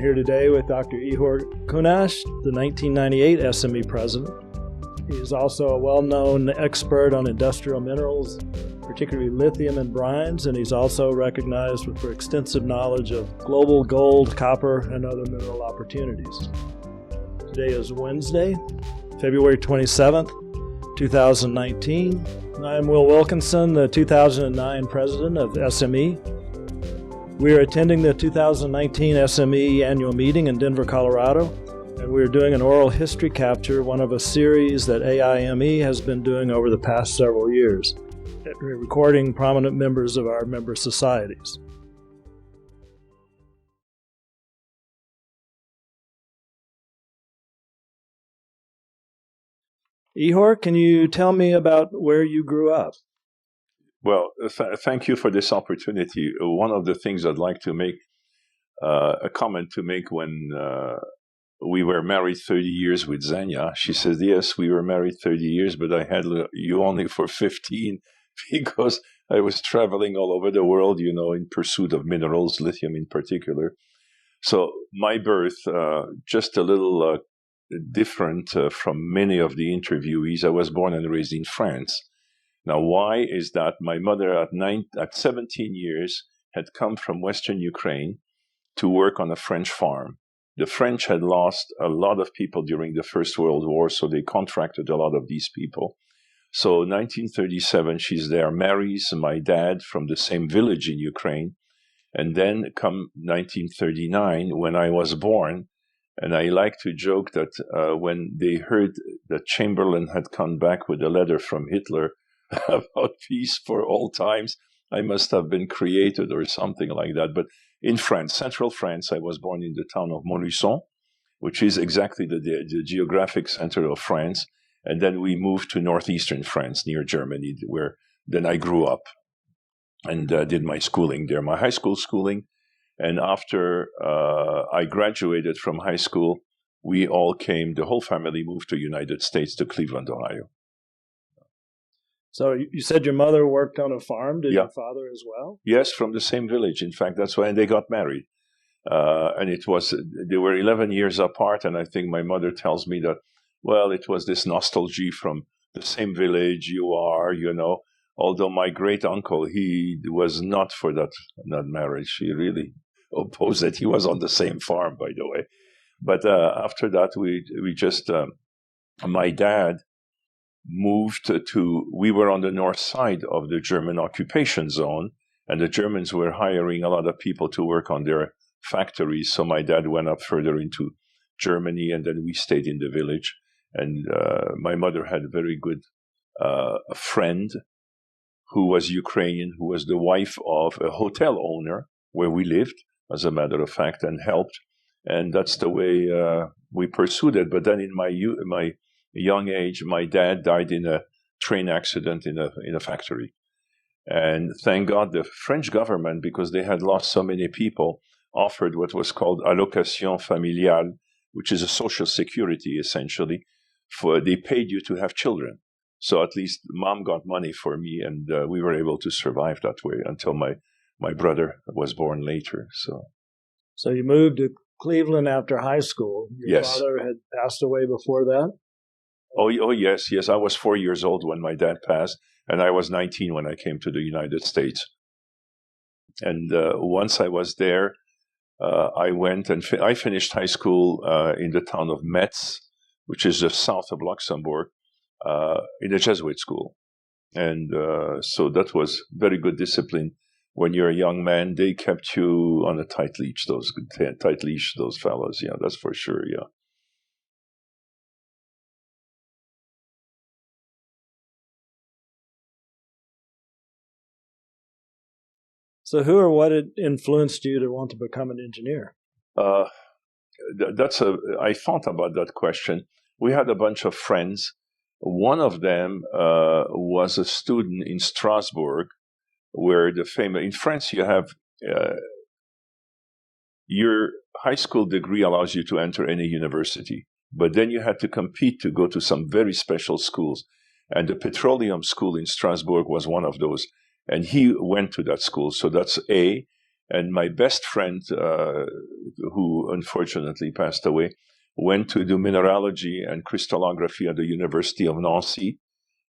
here today with Dr. Ihor Kunasz, the 1998 SME president. He is also a well-known expert on industrial minerals, particularly lithium and brines, and he's also recognized for extensive knowledge of global gold, copper, and other mineral opportunities. Today is Wednesday, February 27th, 2019. I am Will Wilkinson, the 2009 president of SME. We are attending the 2019 SME annual meeting in Denver, Colorado, and we are doing an oral history capture, one of a series that AIME has been doing over the past several years, recording prominent members of our member societies. Ihor, can you tell me about where you grew up? Well, thank you for this opportunity. One of the things I'd like to make a comment to make when we were married 30 years with Xenia. She says, yes, we were married 30 years, but I had you only for 15 because I was traveling all over the world, in pursuit of minerals, lithium in particular. So my birth, just a little different from many of the interviewees. I was born and raised in France. Now, why is that? My mother at 17 years had come from Western Ukraine to work on a French farm. The French had lost a lot of people during the First World War, so they contracted a lot of these people. So 1937, she's there, marries my dad from the same village in Ukraine. And then come 1939, when I was born, and I like to joke that when they heard that Chamberlain had come back with a letter from Hitler about peace for all times, I must have been created or something like that. But in France, central France, I was born in the town of Montluçon, which is exactly the geographic center of France. And then we moved to northeastern France, near Germany, where then I grew up and did my schooling there, my high school schooling. And after I graduated from high school, we all the whole family moved to the United States, to Cleveland, Ohio. So you said your mother worked on a farm. Did Yeah. your father as well? Yes, from the same village. In fact, that's why they got married. And they were 11 years apart. And I think my mother tells me that, well, it was this nostalgia from the same village you are, although my great uncle, he was not for that marriage. He really opposed it. He was on the same farm, by the way. But after that, we just, my dad moved we were on the north side of the German occupation zone, and the Germans were hiring a lot of people to work on their factories. So my dad went up further into Germany, and then we stayed in the village. And my mother had a very good friend who was Ukrainian, who was the wife of a hotel owner where we lived, as a matter of fact, and helped. And that's the way we pursued it. But then in my young age, my dad died in a train accident in a factory. And thank God the French government, because they had lost so many people, offered what was called allocation familiale, which is a social security, essentially. They paid you to have children. So at least mom got money for me, and we were able to survive that way until my brother was born later. So you moved to Cleveland after high school. Your Yes. father had passed away before that? Oh, yes. I was 4 years old when my dad passed, and I was 19 when I came to the United States. And once I was there, I went and I finished high school in the town of Metz, which is just south of Luxembourg, in a Jesuit school. And so that was very good discipline. When you're a young man, they kept you on a tight leash, those fellows. Yeah, that's for sure, yeah. So who or what influenced you to want to become an engineer? I thought about that question. We had a bunch of friends. One of them was a student in Strasbourg, where in France you have your high school degree allows you to enter any university, but then you had to compete to go to some very special schools. And the petroleum school in Strasbourg was one of those. And he went to that school. So that's A. And my best friend, who unfortunately passed away, went to do mineralogy and crystallography at the University of Nancy.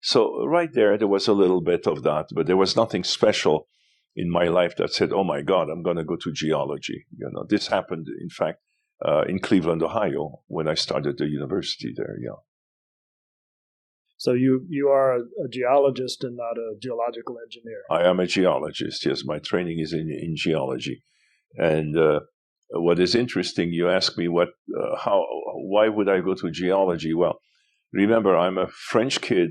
So right there was a little bit of that, but there was nothing special in my life that said, oh my God, I'm going to go to geology. This happened, in fact, in Cleveland, Ohio, when I started the university there, yeah. So you are a geologist and not a geological engineer. I am a geologist, yes. My training is in geology. And what is interesting, you ask me why would I go to geology? Well, remember, I'm a French kid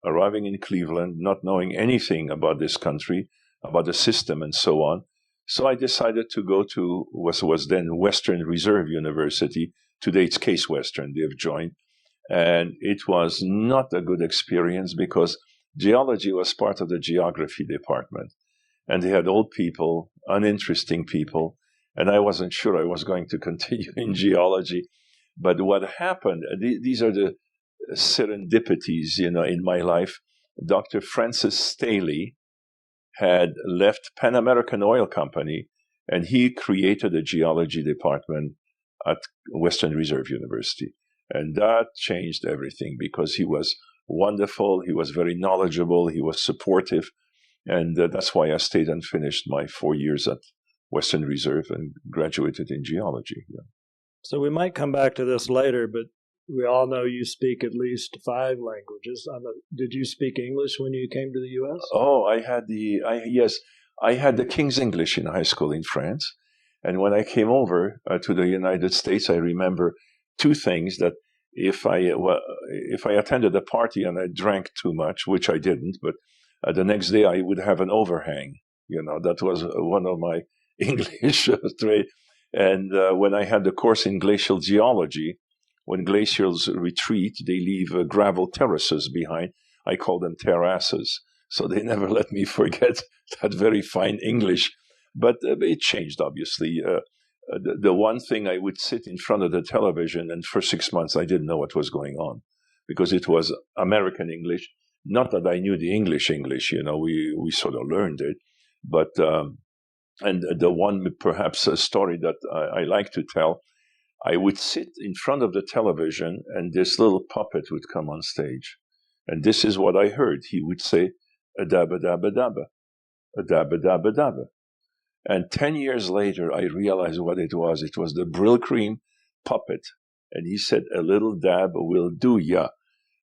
arriving in Cleveland, not knowing anything about this country, about the system and so on. So I decided to go to what was then Western Reserve University. Today it's Case Western, they have joined. And it was not a good experience because geology was part of the geography department. And they had old people, uninteresting people, and I wasn't sure I was going to continue in geology. But what happened, these are the serendipities, in my life. Dr. Francis Staley had left Pan American Oil Company, and he created a geology department at Western Reserve University. And that changed everything because he was wonderful, he was very knowledgeable, he was supportive, and that's why I stayed and finished my 4 years at Western Reserve and graduated in geology. Yeah. So we might come back to this later, but we all know you speak at least 5 languages. Did you speak English when you came to the U.S.? Oh, I had the King's English in high school in France. And when I came over to the United States, I remember 2 things: that if I attended a party and I drank too much, which I didn't, but the next day I would have an overhang. That was one of my English traits. And when I had the course in glacial geology, when glaciers retreat, they leave gravel terraces behind. I call them terrasses. So they never let me forget that very fine English. But it changed, obviously. The one thing, I would sit in front of the television, and for 6 months I didn't know what was going on because it was American English. Not that I knew the English, we sort of learned it. But, and the one, perhaps a story that I like to tell, I would sit in front of the television and this little puppet would come on stage. And this is what I heard. He would say, a dabba dabba dabba, a dabba dabba dabba. And 10 years later, I realized what it was. It was the Brill Cream puppet. And he said, a little dab will do ya.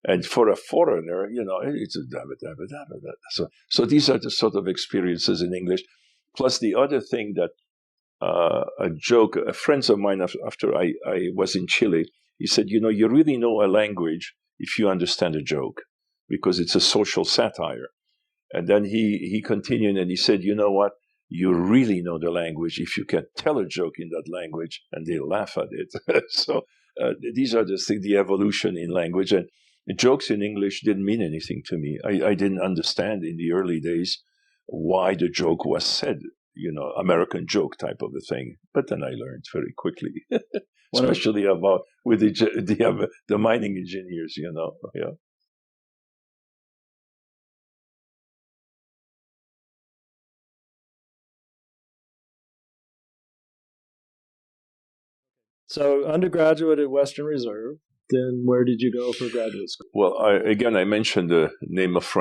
And for a foreigner, it's a dabba dabba dabba. So these are the sort of experiences in English. Plus the other thing that a joke, friends of mine, after I was in Chile, he said, you really know a language if you understand a joke, because it's a social satire. And then he continued and he said, you know what? You really know the language if you can tell a joke in that language and they laugh at it. So these are the evolution in language. And jokes in English didn't mean anything to me. I didn't understand in the early days why the joke was said. American joke type of a thing. But then I learned very quickly, especially about with the mining engineers, yeah. So undergraduate at Western Reserve, then where did you go for graduate school? Well, I mentioned the name of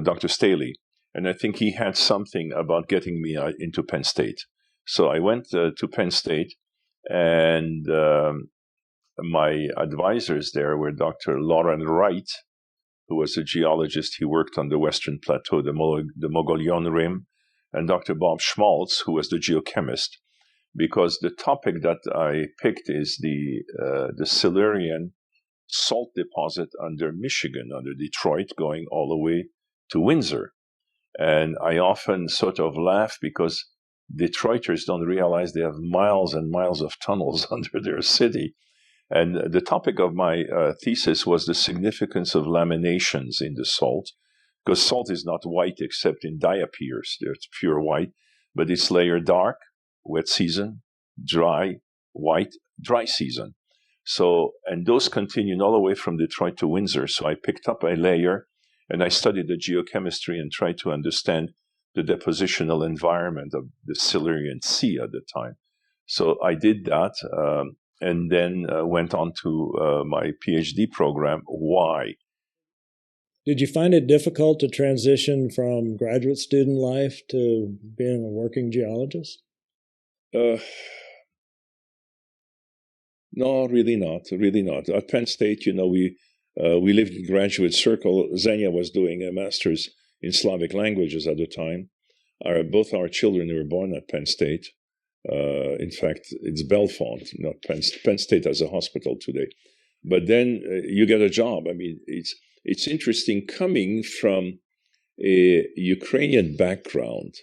Dr. Staley. And I think he had something about getting me into Penn State. So I went to Penn State, and my advisors there were Dr. Wright, who was a geologist. He worked on the Western Plateau, the Mogollon Rim, and Dr. Bob Schmaltz, who was the geochemist. Because the topic that I picked is the Silurian salt deposit under Michigan, under Detroit, going all the way to Windsor. And I often sort of laugh because Detroiters don't realize they have miles and miles of tunnels under their city. And the topic of my thesis was the significance of laminations in the salt, because salt is not white except in diapirs. It's pure white, but it's layered dark, wet season, dry, white, dry season. So, and those continued all the way from Detroit to Windsor. So I picked up a layer and I studied the geochemistry and tried to understand the depositional environment of the Silurian Sea at the time. So I did that, and then went on to my PhD program. Why? Did you find it difficult to transition from graduate student life to being a working geologist? No, really not. Really not. At Penn State, we lived in graduate circle. Xenia was doing a master's in Slavic languages at the time. Both our children were born at Penn State. In fact, it's Bellefonte, not Penn State as a hospital today. But then you get a job. I mean, it's interesting coming from a Ukrainian background.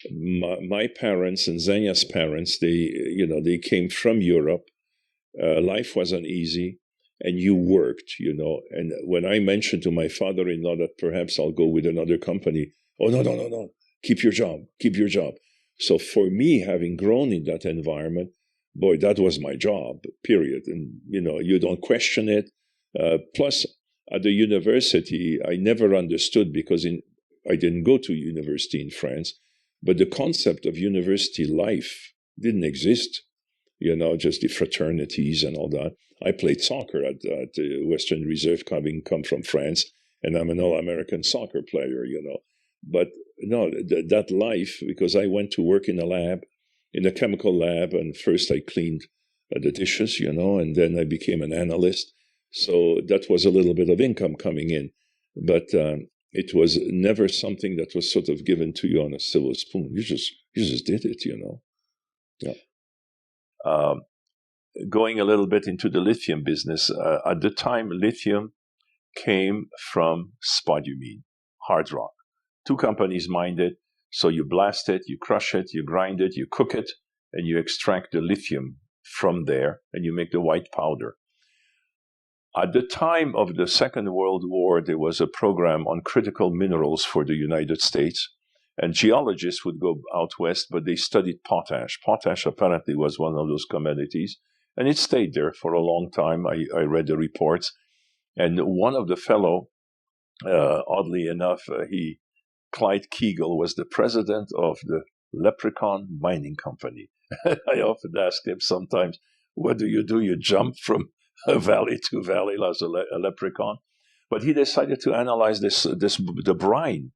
My parents and Xenia's parents, they came from Europe. Life wasn't easy, and you worked, And when I mentioned to my father-in-law that perhaps I'll go with another company, oh, no, keep your job. So for me, having grown in that environment, boy, that was my job, period. And, you don't question it. Plus, at the university, I never understood because I didn't go to university in France, but the concept of university life didn't exist, just the fraternities and all that. I played soccer at the Western Reserve, having come from France, and I'm an all-American soccer player, But no, that life, because I went to work in a chemical lab, and first I cleaned the dishes, and then I became an analyst. So that was a little bit of income coming in. But it was never something that was sort of given to you on a silver spoon. You just did it, Yeah. Going a little bit into the lithium business, at the time, lithium came from spodumene, hard rock. 2 companies mined it, so you blast it, you crush it, you grind it, you cook it, and you extract the lithium from there, and you make the white powder. At the time of the Second World War, there was a program on critical minerals for the United States, and geologists would go out west, but they studied potash. Potash apparently was one of those commodities, and it stayed there for a long time. I read the reports, and one of the fellow, oddly enough, Clyde Kegel was the president of the Leprechaun Mining Company. I often ask him sometimes, what do? You jump from valley to valley as a leprechaun? But he decided to analyze the brine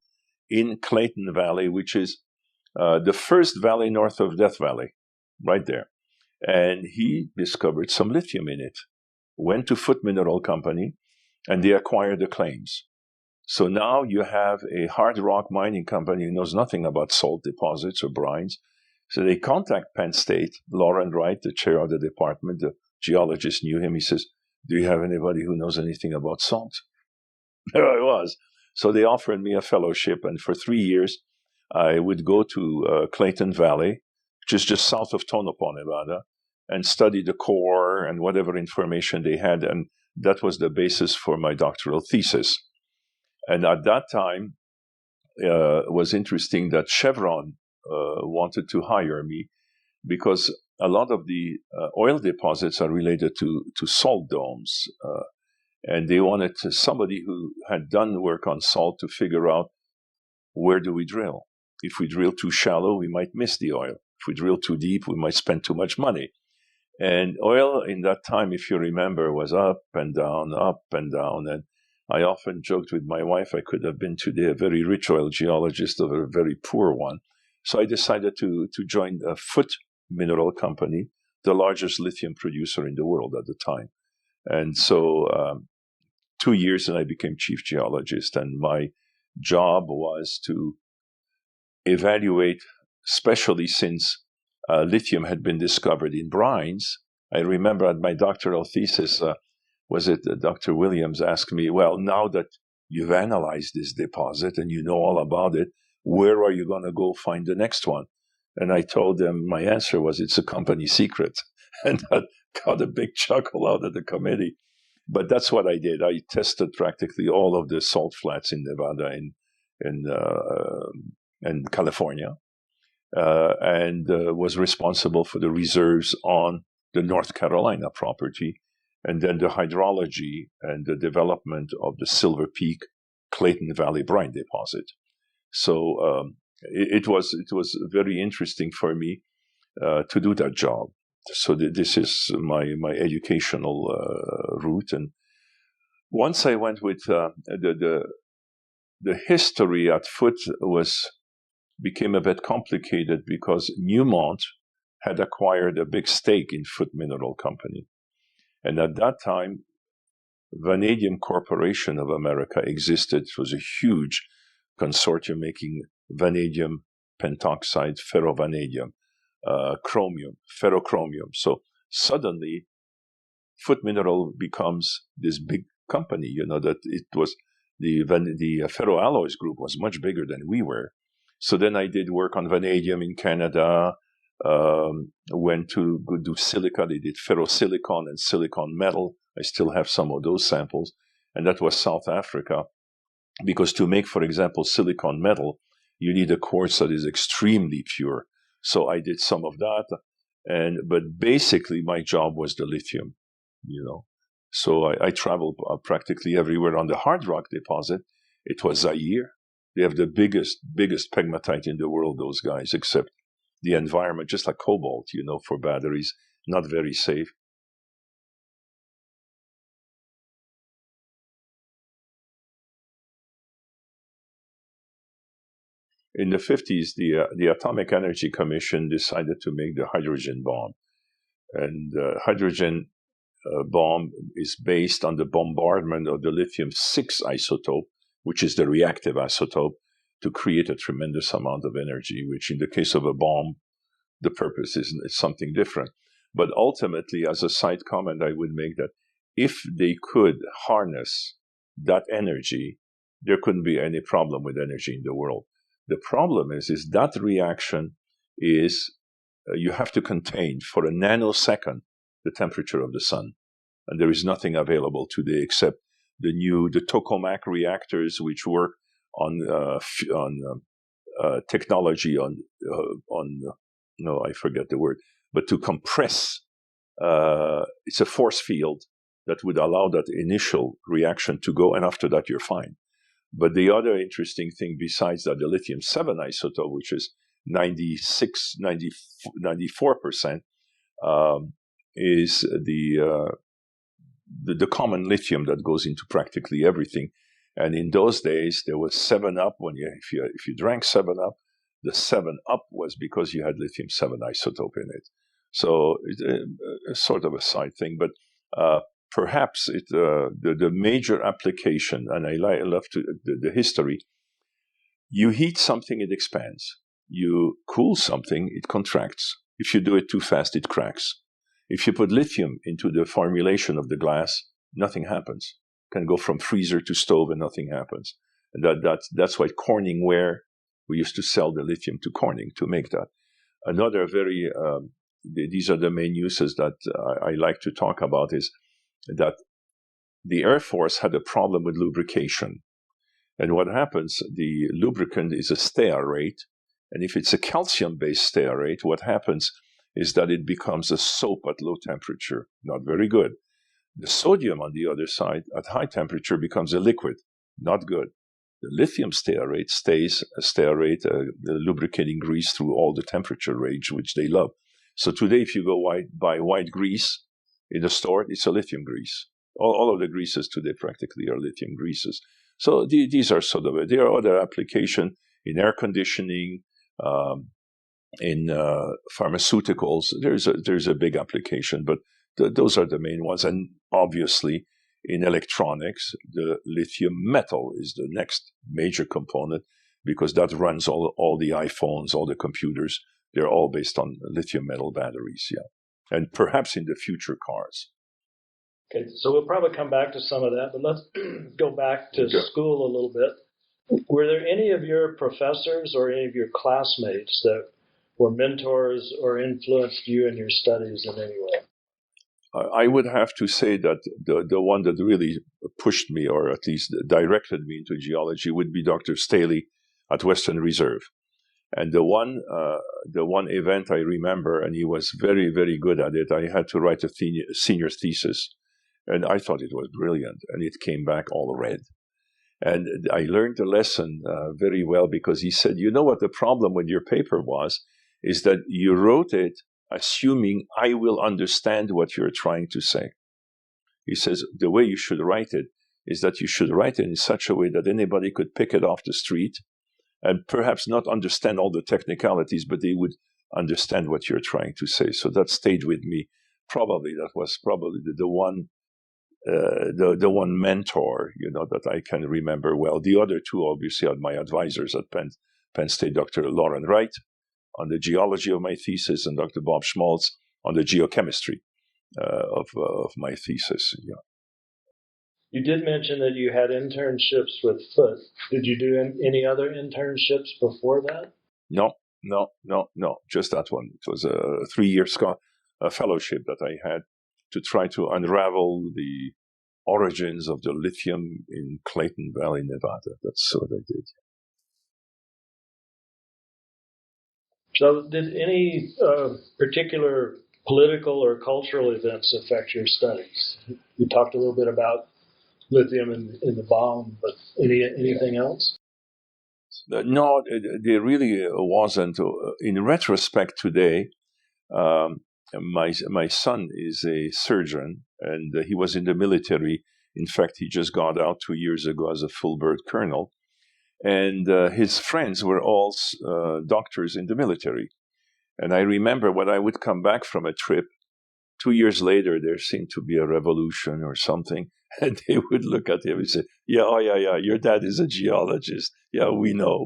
in Clayton Valley, which is the first valley north of Death Valley, right there. And he discovered some lithium in it. Went to Foote Mineral Company, and they acquired the claims. So now you have a hard rock mining company who knows nothing about salt deposits or brines. So they contact Penn State. Lauren Wright, the chair of the department, the geologist, knew him. He says, do you have anybody who knows anything about salt? There I was. So they offered me a fellowship, and for 3 years, I would go to Clayton Valley, which is just south of Tonopah, Nevada, and study the core and whatever information they had. And that was the basis for my doctoral thesis. And at that time, it was interesting that Chevron wanted to hire me because a lot of the oil deposits are related to salt domes. And they wanted somebody who had done work on salt to figure out, where do we drill? If we drill too shallow, we might miss the oil. If we drill too deep, we might spend too much money. And oil in that time, if you remember, was up and down, up and down. And I often joked with my wife, I could have been today a very rich oil geologist or a very poor one. So I decided to join a Foote Mineral Company, the largest lithium producer in the world at the time. And so 2 years and I became chief geologist. And my job was to evaluate, especially since lithium had been discovered in brines. I remember at my doctoral thesis, Dr. Williams asked me, well, now that you've analyzed this deposit and you know all about it, where are you going to go find the next one? And I told them my answer was, it's a company secret. And that got a big chuckle out of the committee. But that's what I did. I tested practically all of the salt flats in Nevada and California, and was responsible for the reserves on the North Carolina property, and then the hydrology and the development of the Silver Peak Clayton Valley brine deposit. So it was very interesting for me to do that job. So this is my educational route. And once I went with the history at Foote became a bit complicated because Newmont had acquired a big stake in Foote Mineral Company. And at that time, Vanadium Corporation of America existed. It was a huge consortium making vanadium, pentoxide, ferrovanadium, chromium, ferrochromium. So suddenly, Foote Mineral becomes this big company, that it was the ferroalloys group was much bigger than we were. So then I did work on vanadium in Canada, went to go do silica. They did ferrosilicon and silicon metal. I still have some of those samples. And that was South Africa. Because to make, for example, silicon metal, you need a quartz that is extremely pure. So I did some of that. But basically my job was the lithium, So I traveled practically everywhere on the hard rock deposit. It was Zaire. They have the biggest pegmatite in the world, those guys, except the environment, just like cobalt, for batteries, not very safe. In the 50s, the Atomic Energy Commission decided to make the hydrogen bomb. And the hydrogen bomb is based on the bombardment of the lithium-6 isotope, which is the reactive isotope, to create a tremendous amount of energy, which in the case of a bomb, the purpose is something different. But ultimately, as a side comment, I would make that if they could harness that energy, there couldn't be any problem with energy in the world. The problem is that reaction is you have to contain for a nanosecond the temperature of the sun. And there is nothing available today except the tokamak reactors, which work on technology I forget the word, but to compress. It's a force field that would allow that initial reaction to go, and after that you're fine. But the other interesting thing, besides that, the lithium-7 isotope, which is 94%, is the common lithium that goes into practically everything. And in those days, there was 7-Up. If you drank 7-Up, the 7-Up was because you had lithium-7 isotope in it. So it's sort of a side thing, but perhaps the major application, and I love the history. You heat something, it expands. You cool something, it contracts. If you do it too fast, it cracks. If you put lithium into the formulation of the glass, nothing happens. It can go from freezer to stove and nothing happens. And that's why Corning ware, we used to sell the lithium to Corning to make that. Another these are the main uses that I like to talk about, is that the Air Force had a problem with lubrication. And what happens, the lubricant is a stearate, and if it's a calcium-based stearate, what happens is that it becomes a soap at low temperature, not very good. The sodium, on the other side, at high temperature becomes a liquid, not good. The lithium stearate stays a stearate, the lubricating grease through all the temperature range, which they love. So today, if you go buy white grease in a store, it's a lithium grease. All of the greases today practically are lithium greases. So these are sort of there are other applications in air conditioning, in pharmaceuticals. There's a big application, but those are the main ones. And obviously, in electronics, the lithium metal is the next major component, because that runs all the iPhones, all the computers. They're all based on lithium metal batteries, yeah. And perhaps in the future, cars. Okay, so we'll probably come back to some of that, but let's go back to school a little bit. Were there any of your professors or any of your classmates that were mentors or influenced you in your studies in any way? I would have to say that the one that really pushed me, or at least directed me into geology, would be Dr. Staley at Western Reserve. And the one event I remember, and he was very, very good at it, I had to write a senior thesis, and I thought it was brilliant, and it came back all red. And I learned the lesson very well because he said, you know what the problem with your paper was, is that you wrote it assuming I will understand what you're trying to say. He says, the way you should write it is that you should write it in such a way that anybody could pick it off the street and perhaps not understand all the technicalities, but they would understand what you're trying to say. So that stayed with me. That was probably the one mentor, that I can remember well. The other two obviously are my advisors at Penn State, Dr. Wright on the geology of my thesis, and Dr. Bob Schmaltz on the geochemistry of my thesis. Yeah. You did mention that you had internships with Foote. Did you do any other internships before that? No, just that one. It was a 3-year fellowship that I had to try to unravel the origins of the lithium in Clayton Valley, Nevada. That's what I did. So did any particular political or cultural events affect your studies? You talked a little bit about lithium in the bomb, but anything else? No, there really wasn't. In retrospect today, my son is a surgeon, and he was in the military. In fact, he just got out 2 years ago as a full bird colonel. And his friends were all doctors in the military. And I remember when I would come back from a trip, 2 years later, there seemed to be a revolution or something. And they would look at him and say, yeah, your dad is a geologist. Yeah, we know.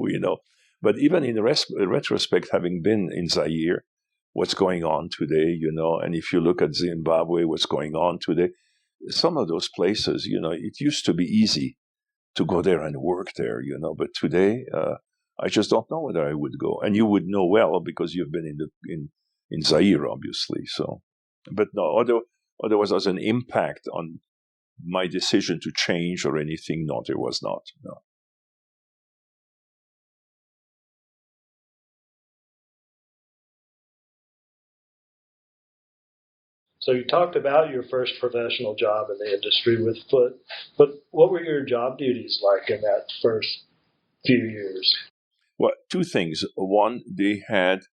But even in retrospect, having been in Zaire, what's going on today, and if you look at Zimbabwe, what's going on today, some of those places, it used to be easy to go there and work there, but today, I just don't know whether I would go. And you would know well because you've been in Zaire, obviously. So, but no, otherwise, as an impact on my decision to change or anything, no, there was not. No. So you talked about your first professional job in the industry with Foote, but what were your job duties like in that first few years? Well, two things. One, they had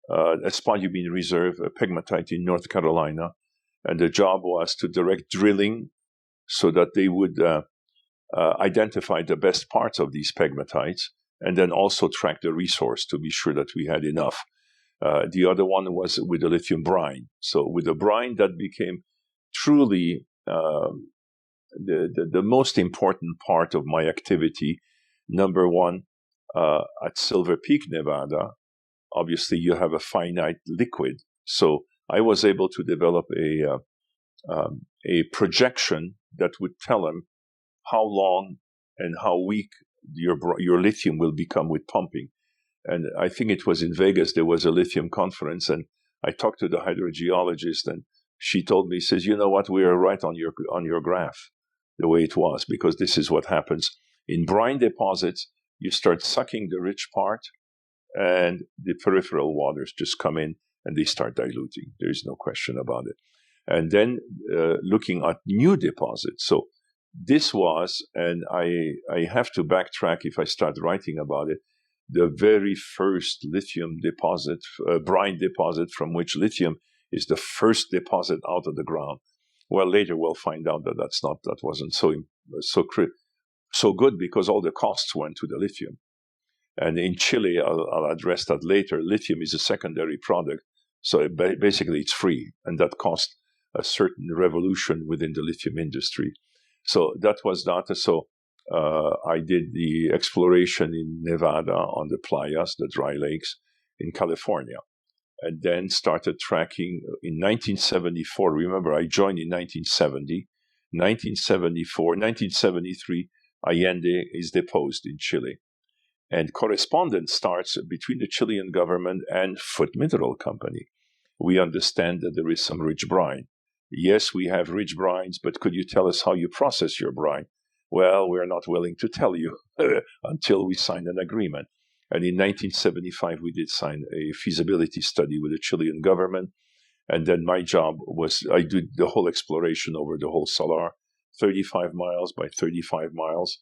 a spodumene reserve, a pegmatite in North Carolina, and the job was to direct drilling so that they would identify the best parts of these pegmatites and then also track the resource to be sure that we had enough. The other one was with the lithium brine. So with the brine, that became truly the most important part of my activity. Number one, at Silver Peak, Nevada, obviously you have a finite liquid. So I was able to develop a projection that would tell them how long and how weak your lithium will become with pumping. And I think it was in Vegas, there was a lithium conference, and I talked to the hydrogeologist, and she told me, says, you know what, we are right on your graph, the way it was, because this is what happens. In brine deposits, you start sucking the rich part, and the peripheral waters just come in, and they start diluting. There is no question about it. And then looking at new deposits. So this was, and I have to backtrack if I start writing about it, the very first lithium deposit, brine deposit, from which lithium is the first deposit out of the ground. Well, later we'll find out that wasn't so good because all the costs went to the lithium. And in Chile, I'll address that later. Lithium is a secondary product, so basically it's free, and that cost a certain revolution within the lithium industry. So that was that. So I did the exploration in Nevada on the playas, the dry lakes in California, and then started tracking in 1974. Remember, I joined in 1970. 1973, Allende is deposed in Chile. And correspondence starts between the Chilean government and Foote Mineral Company. We understand that there is some rich brine. Yes, we have rich brines, but could you tell us how you process your brine? Well, we're not willing to tell you until we sign an agreement. And in 1975, we did sign a feasibility study with the Chilean government. And then my job was, I did the whole exploration over the whole salar, 35 miles by 35 miles.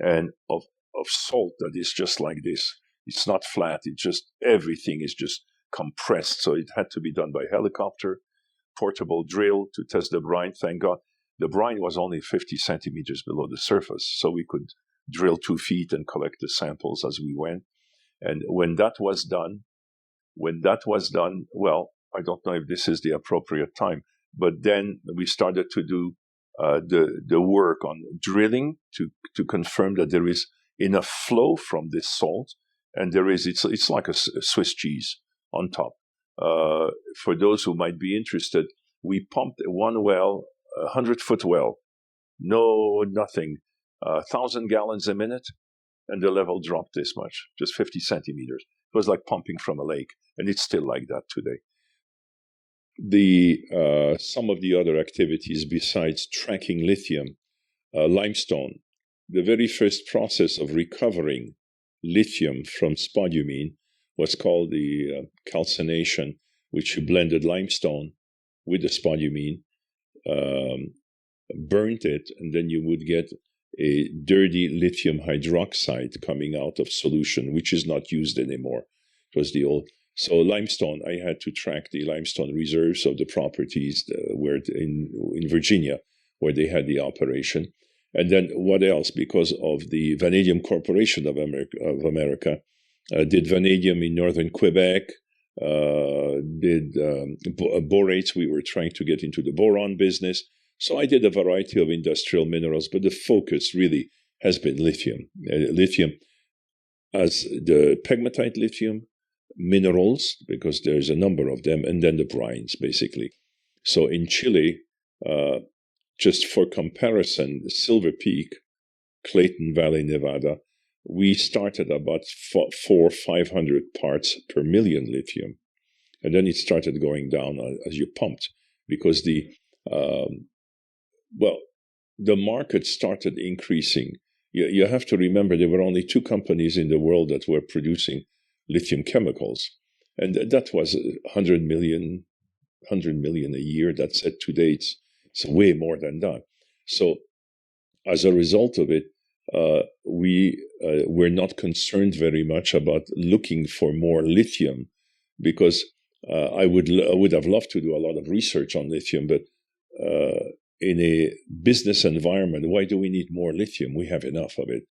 and of salt that is just like this. It's not flat. It's just, everything is just compressed. So it had to be done by helicopter, portable drill to test the brine. Thank God. The brine was only 50 centimeters below the surface, so we could drill 2 feet and collect the samples as we went. And when that was done, well, I don't know if this is the appropriate time, but then we started to do the work on drilling to confirm that there is enough flow from this salt, and it's like a Swiss cheese on top. For those who might be interested, we pumped one well, 100-foot well, nothing, 1,000 gallons a minute, and the level dropped this much, just 50 centimeters. It was like pumping from a lake, and it's still like that today. Some of the other activities besides tracking lithium, limestone, the very first process of recovering lithium from spodumene was called the calcination, which you blended limestone with the spodumene, burnt it, and then you would get a dirty lithium hydroxide coming out of solution, which is not used anymore. It was the old. So limestone, I had to track the limestone reserves of the properties where in Virginia, where they had the operation. And then what else? Because of the Vanadium Corporation of America did vanadium in northern Quebec, did borates. We were trying to get into the boron business. So I did a variety of industrial minerals, but the focus really has been lithium. Lithium as the pegmatite lithium, minerals, because there's a number of them, and then the brines, basically. So in Chile, just for comparison, Silver Peak, Clayton Valley, Nevada, we started about 400-500 parts per million lithium. And then it started going down as you pumped, because the market started increasing. You have to remember there were only 2 companies in the world that were producing lithium chemicals. And that was 100 million a year. That's it. Today it's way more than that. So as a result of it, we're not concerned very much about looking for more lithium, because I would have loved to do a lot of research on lithium, but in a business environment, why do we need more lithium? We have enough of it.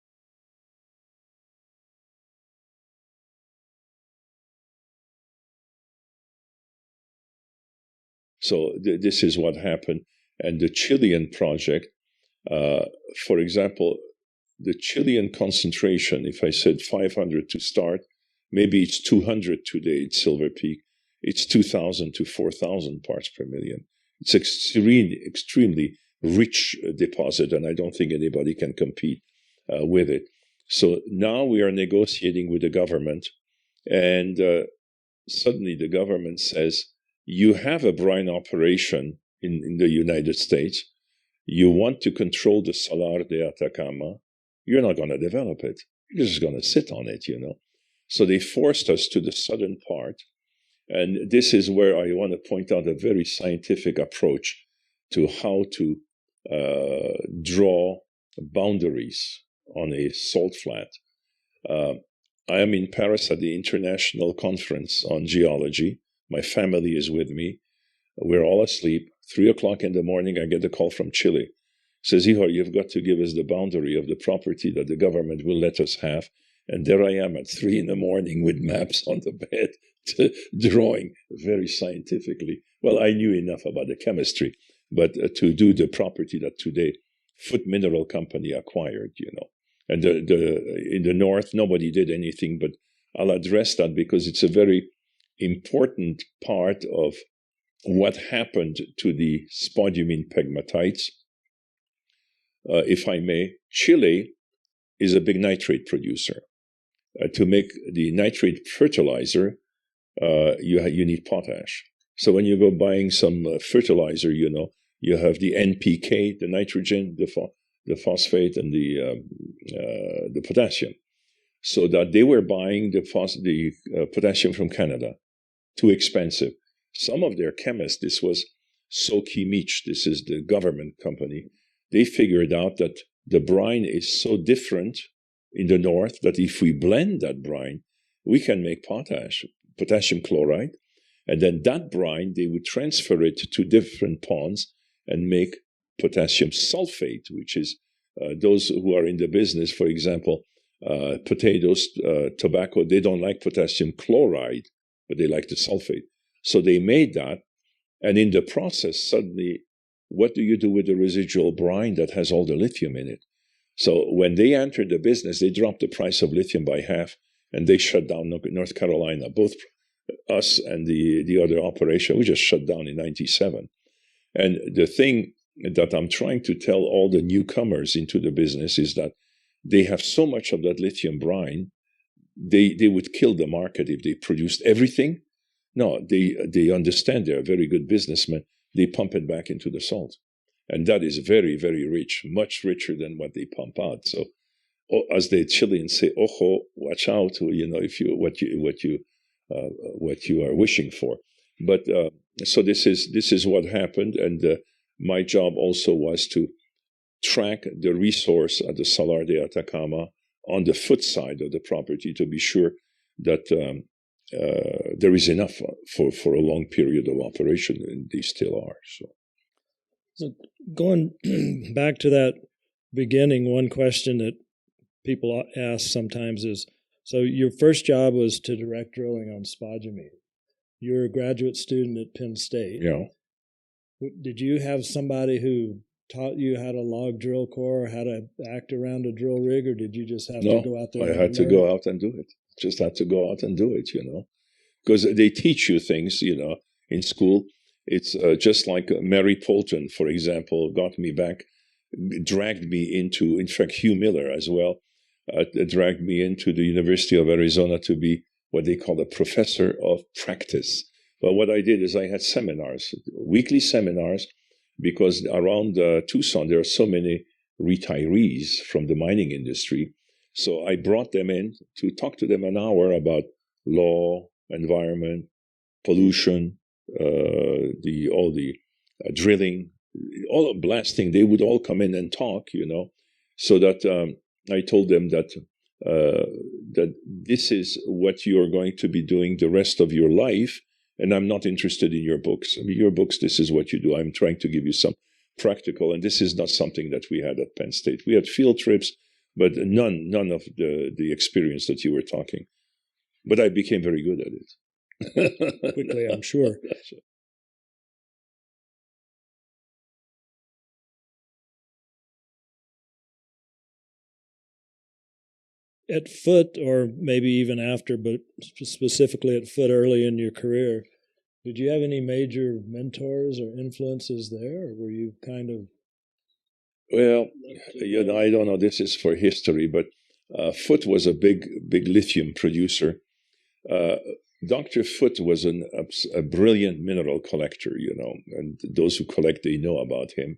So this is what happened. And the Chilean project, for example, the Chilean concentration, if I said 500 to start, maybe it's 200 today at Silver Peak. It's 2,000 to 4,000 parts per million. It's extremely rich deposit, and I don't think anybody can compete with it. So now we are negotiating with the government, and suddenly the government says, you have a brine operation in the United States. You want to control the Salar de Atacama. You're not going to develop it. You're just going to sit on it, So they forced us to the southern part. And this is where I want to point out a very scientific approach to how to draw boundaries on a salt flat. I am in Paris at the International Conference on Geology. My family is with me. We're all asleep. 3 o'clock in the morning, I get a call from Chile. Says, Ihor, you've got to give us the boundary of the property that the government will let us have. And there I am at 3 in the morning with maps on the bed, drawing very scientifically. Well, I knew enough about the chemistry, but to do the property that today Foote Mineral Company acquired, And in the north, nobody did anything, but I'll address that because it's a very important part of what happened to the spodumene pegmatites. If I may, Chile is a big nitrate producer. To make the nitrate fertilizer, you need potash. So when you go buying some fertilizer, you have the NPK, the nitrogen, the phosphate, and the potassium. So that they were buying the potassium from Canada, too expensive. Some of their chemists, this was Soki Mich, this is the government company, they figured out that the brine is so different in the north that if we blend that brine, we can make potassium chloride, and then that brine, they would transfer it to different ponds and make potassium sulfate, which is those who are in the business, for example, potatoes, tobacco, they don't like potassium chloride, but they like the sulfate. So they made that, and in the process, suddenly, what do you do with the residual brine that has all the lithium in it? So when they entered the business, they dropped the price of lithium by half, and they shut down North Carolina. Both us and the other operation, we just shut down in 97. And the thing that I'm trying to tell all the newcomers into the business is that they have so much of that lithium brine, they would kill the market if they produced everything. No, they understand they're a very good businessmen. They pump it back into the salt. And that is very, very rich, much richer than what they pump out. So, as the Chileans say, "Ojo, watch out!" If you what you are wishing for. But so this is what happened, and my job also was to track the resource at the Salar de Atacama on the Foote side of the property to be sure that there is enough for a long period of operation, and they still are. So going back to that beginning, one question that people ask sometimes is, so your first job was to direct drilling on spodumene. You were a graduate student at Penn State. Yeah. Did you have somebody who taught you how to log drill core, or how to act around a drill rig, or did you just have to go out there? I had to go out and do it. Just had to go out and do it, because they teach you things, in school. It's just like Mary Polton, for example, got me back, dragged me into, in fact, Hugh Miller as well, dragged me into the University of Arizona to be what they call a professor of practice. But what I did is I had seminars, weekly seminars, because around Tucson, there are so many retirees from the mining industry. So I brought them in to talk to them an hour about law, environment, pollution, all the drilling, all the blasting. They would all come in and talk, so that I told them that that this is what you are going to be doing the rest of your life, and I'm not interested in your books. I mean, your books, this is what you do. I'm trying to give you some practical, and this is not something that we had at Penn State. We had field trips, but none of the experience that you were talking. But I became very good at it. Quickly, I'm sure. At Foote, or maybe even after, but specifically at Foote early in your career, did you have any major mentors or influences there, or were you kind of... Well, I don't know, this is for history, but Foote was a big lithium producer. Dr. Foote was a brilliant mineral collector, and those who collect, they know about him.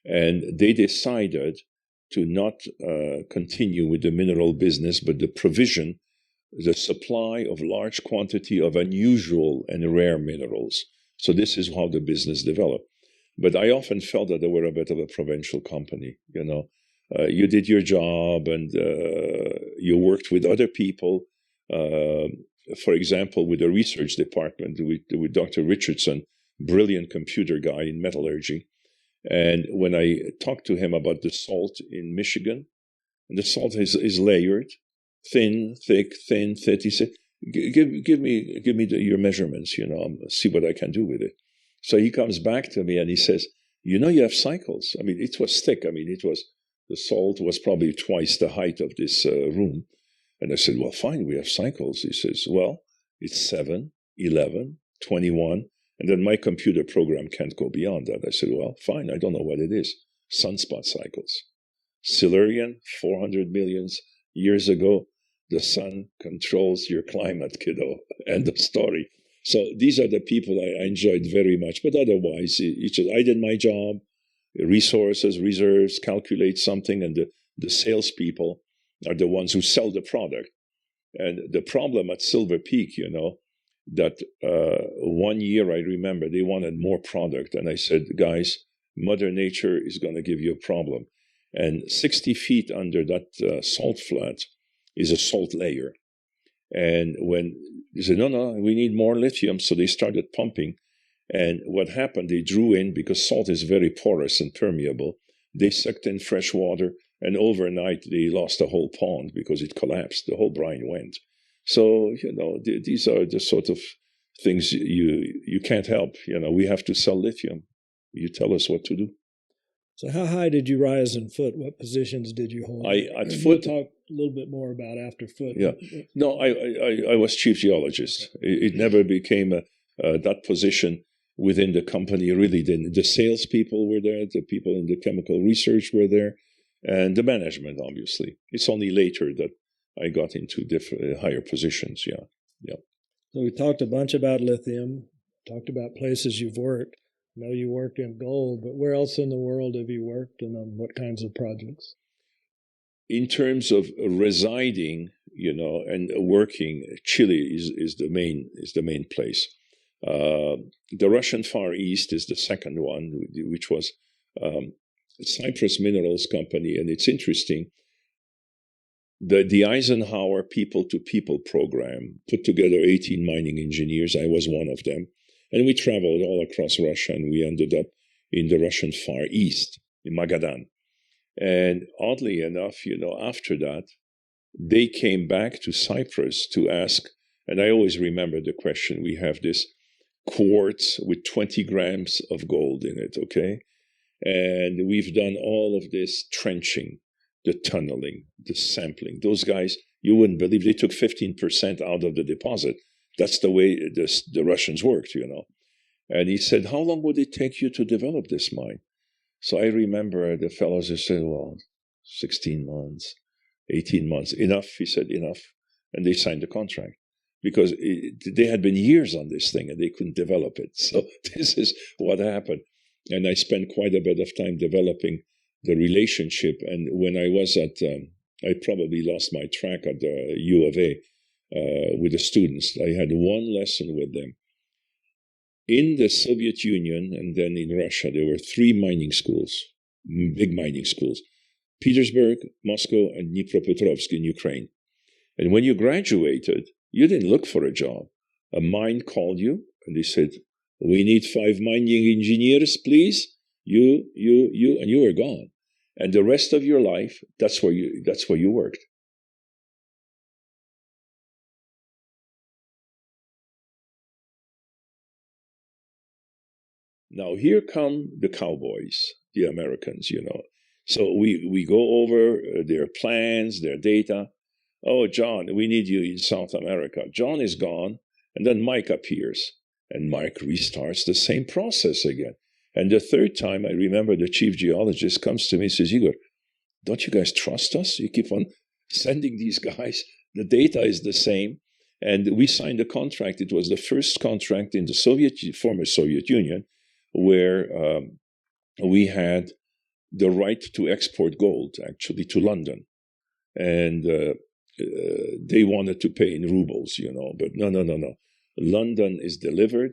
And they decided to not continue with the mineral business, but the supply of large quantity of unusual and rare minerals. So this is how the business developed. But I often felt that they were a bit of a provincial company. You did your job, and you worked with other people. For example, with the research department, with Dr. Richardson, brilliant computer guy in metallurgy. And when I talked to him about the salt in Michigan, and the salt is layered, thin, thick, he said, give me your measurements, see what I can do with it. So he comes back to me and he says, you have cycles. I mean, it was thick. I mean, the salt was probably twice the height of this room. And I said, well, fine, we have cycles. He says, well, it's 7, 11, 21. And then my computer program can't go beyond that. I said, well, fine, I don't know what it is. Sunspot cycles. Silurian, 400 million years ago, the sun controls your climate, kiddo. End of story. So these are the people I enjoyed very much. But otherwise, I did my job, resources, reserves, calculate something, and the salespeople are the ones who sell the product. And the problem at Silver Peak, that 1 year I remember they wanted more product, and I said, guys, Mother Nature is going to give you a problem. And 60 feet under that salt flat is a salt layer. And when they said, no, we need more lithium, so they started pumping. And what happened, they drew in, because salt is very porous and permeable, they sucked in fresh water, and overnight they lost the whole pond because it collapsed. The whole brine went. So, these are the sort of things you can't help. We have to sell lithium. You tell us what to do. So how high did you rise in Foote? What positions did you hold? At Foote, we'll talk a little bit more about after Foote. Yeah. No, I was chief geologist. It never became that position within the company. Really didn't. The salespeople were there. The people in the chemical research were there. And the management, obviously. It's only later that I got into different higher positions. Yeah. So we talked a bunch about lithium, talked about places you've worked. I know you worked in gold, but where else in the world have you worked, and on what kinds of projects? In terms of residing, and working, Chile is the main place. The Russian Far East is the second one, which was Cyprus Minerals Company, and it's interesting. The Eisenhower people-to-people program put together 18 mining engineers. I was one of them. And we traveled all across Russia, and we ended up in the Russian Far East, in Magadan. And oddly enough, after that, they came back to Cyprus to ask, and I always remember the question, we have this quartz with 20 grams of gold in it, okay? And we've done all of this trenching, the tunneling, the sampling. Those guys, you wouldn't believe, they took 15% out of the deposit. That's the way the Russians worked, And he said, how long would it take you to develop this mine? So I remember the fellows who said, 16 months, 18 months. Enough, he said, enough. And they signed the contract. Because they had been years on this thing, and they couldn't develop it. So this is what happened. And I spent quite a bit of time developing the relationship. And when I was I probably lost my track at the U of A. With the students. I had one lesson with them. In the Soviet Union and then in Russia, there were 3 mining schools, big mining schools, Petersburg, Moscow, and Dnipropetrovsk in Ukraine. And when you graduated, you didn't look for a job. A mine called you, and they said, we need 5 mining engineers, please. You, and you were gone. And the rest of your life, that's where you worked. Now, here come the cowboys, the Americans, So we go over their plans, their data. Oh, John, we need you in South America. John is gone, and then Mike appears, and Mike restarts the same process again. And the third time, I remember the chief geologist comes to me and says, Ihor, don't you guys trust us? You keep on sending these guys. The data is the same. And we signed a contract. It was the first contract in the former Soviet Union, where we had the right to export gold, actually, to London. And they wanted to pay in rubles, but no. London is delivered.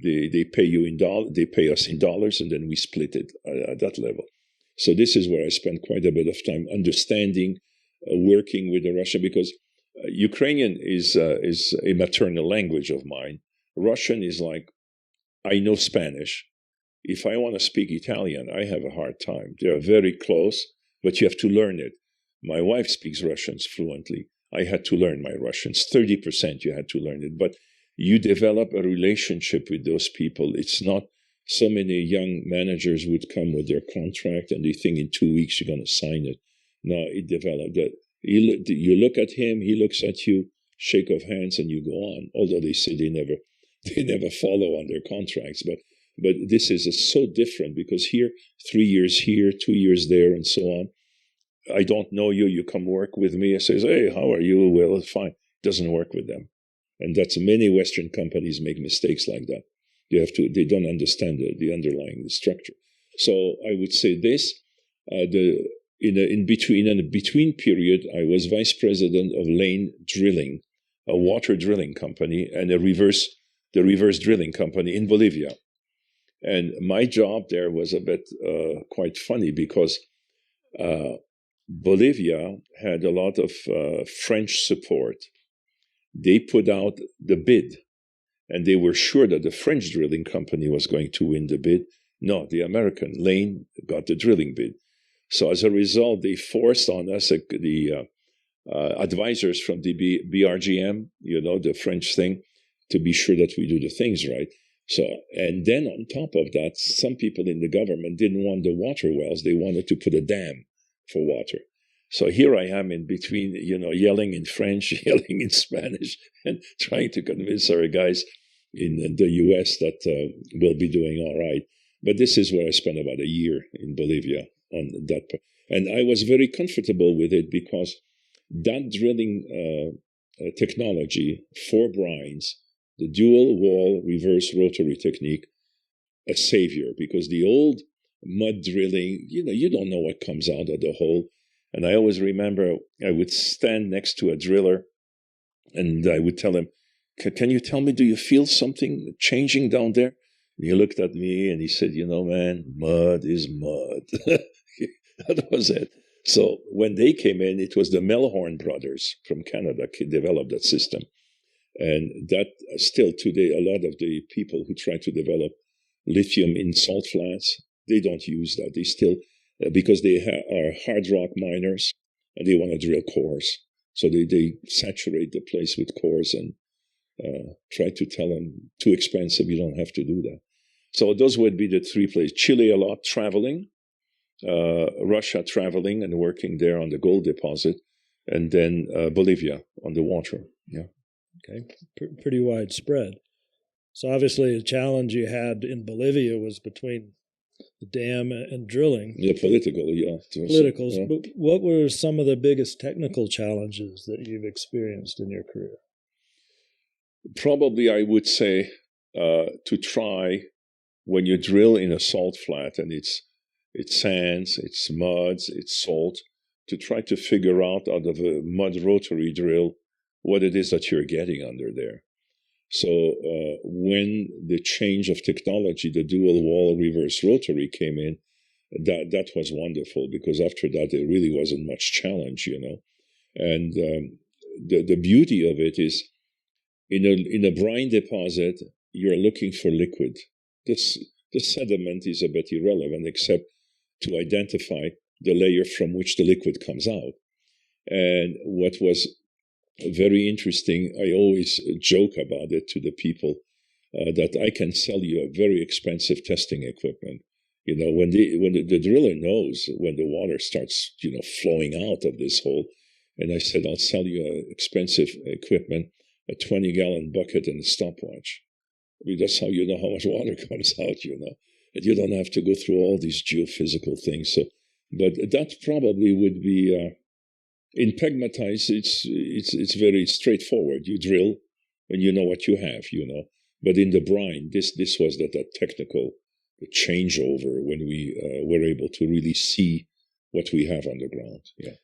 They pay you in dollars. They pay us in dollars, and then we split it at that level. So this is where I spent quite a bit of time understanding, working with the Russia, because Ukrainian is a maternal language of mine. Russian is like, I know Spanish. If I want to speak Italian, I have a hard time. They are very close, but you have to learn it. My wife speaks Russians fluently. I had to learn my Russians. 30% you had to learn it. But you develop a relationship with those people. It's not so many young managers would come with their contract and they think in 2 weeks you're going to sign it. No, it developed. You look at him, he looks at you, shake of hands, and you go on. Although they say they never follow on their contracts. But this is so different because here, 3 years here, 2 years there, and so on. I don't know you. You come work with me. I says, hey, how are you? Well, fine. Doesn't work with them. And that's many Western companies make mistakes like that. They don't understand the underlying structure. So I would say this, in a between period, I was vice president of Layne Drilling, a water drilling company, and the reverse drilling company in Bolivia. And my job there was a bit quite funny because Bolivia had a lot of French support. They put out the bid, and they were sure that the French drilling company was going to win the bid. No, the American, Layne, got the drilling bid. So as a result, they forced on us the advisors from the BRGM, the French thing, to be sure that we do the things right. So, and then on top of that, some people in the government didn't want the water wells. They wanted to put a dam for water. So here I am in between, yelling in French, yelling in Spanish, and trying to convince our guys in the U.S. that we'll be doing all right. But this is where I spent about a year in Bolivia on that. And I was very comfortable with it because that drilling technology for brines, the dual wall reverse rotary technique, a savior, because the old mud drilling, you don't know what comes out of the hole. And I always remember I would stand next to a driller and I would tell him, can you tell me, do you feel something changing down there? And he looked at me and he said, man, mud is mud. That was it. So when they came in, it was the Melhorn brothers from Canada developed that system. And that still today, a lot of the people who try to develop lithium in salt flats, they don't use that. They still, because they are hard rock miners and they want to drill cores. So they saturate the place with cores and try to tell them, too expensive, you don't have to do that. So those would be the three places. Chile a lot, traveling. Russia traveling and working there on the gold deposit. And then Bolivia on the water. Yeah. Okay, pretty widespread. So obviously the challenge you had in Bolivia was between the dam and drilling. Yeah, political, yeah. Politicals. Yeah. But what were some of the biggest technical challenges that you've experienced in your career? Probably I would say to try, when you drill in a salt flat and it's sands, it's muds, it's salt, to try to figure out of a mud rotary drill what it is that you're getting under there. So when the change of technology, the dual wall reverse rotary came in, that was wonderful, because after that there really wasn't much challenge, And the beauty of it is, in a brine deposit, you're looking for liquid. The sediment is a bit irrelevant, except to identify the layer from which the liquid comes out. And what was very interesting, I always joke about it to the people, that I can sell you a very expensive testing equipment. When the driller knows when the water starts, flowing out of this hole, and I said, I'll sell you expensive equipment, a 20-gallon bucket and a stopwatch. I mean, that's how you know how much water comes out, And you don't have to go through all these geophysical things. So, but that probably would be... in pegmatite, it's very straightforward. You drill, and you know what you have, But in the brine, this was that technical changeover when we were able to really see what we have underground. Yeah.